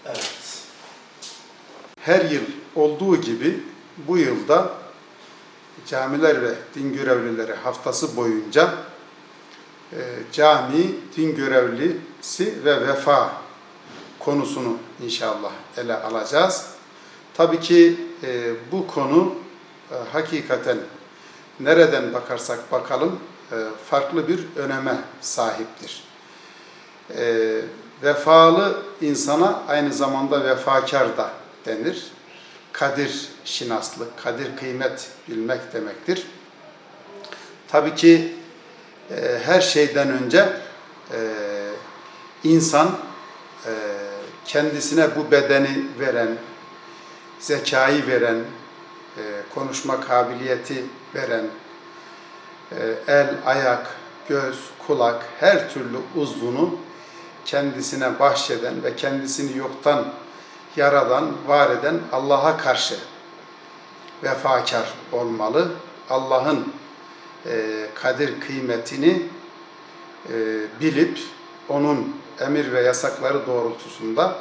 Evet. Her yıl olduğu gibi bu yılda Camiler ve Din Görevlileri Haftası boyunca cami, din görevlisi ve vefa konusunu inşallah ele alacağız. Tabii ki bu konu hakikaten nereden bakarsak bakalım farklı bir öneme sahiptir. Vefalı insana aynı zamanda vefakar da denir. Kadir şinaslık, kadir kıymet bilmek demektir. Tabii ki her şeyden önce insan kendisine bu bedeni veren, zekayı veren, konuşma kabiliyeti veren, el, ayak, göz, kulak her türlü uzvunu kendisine bahşeden ve kendisini yoktan yaradan, var eden Allah'a karşı vefakar olmalı. Allah'ın kadir kıymetini bilip onun emir ve yasakları doğrultusunda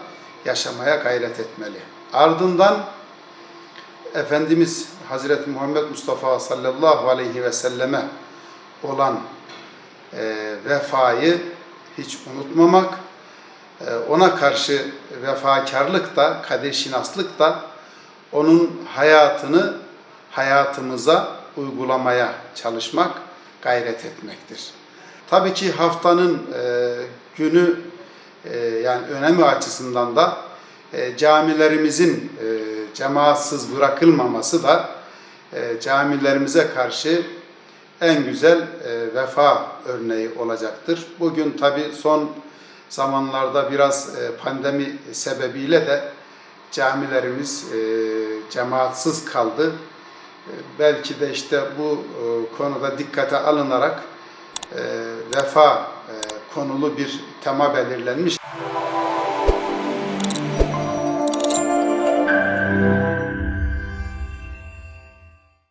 yaşamaya gayret etmeli. Ardından Efendimiz Hazreti Muhammed Mustafa sallallahu aleyhi ve selleme olan vefayı hiç unutmamak, ona karşı vefakarlık da, kadirşinaslık da onun hayatını hayatımıza uygulamaya çalışmak, gayret etmektir. Tabii ki haftanın günü yani önemi açısından da camilerimizin cemaatsız bırakılmaması da camilerimize karşı en güzel vefa örneği olacaktır. Bugün tabii son zamanlarda biraz pandemi sebebiyle de camilerimiz cemaatsız kaldı. Belki de işte bu konuda dikkate alınarak vefa konulu bir tema belirlenmiş.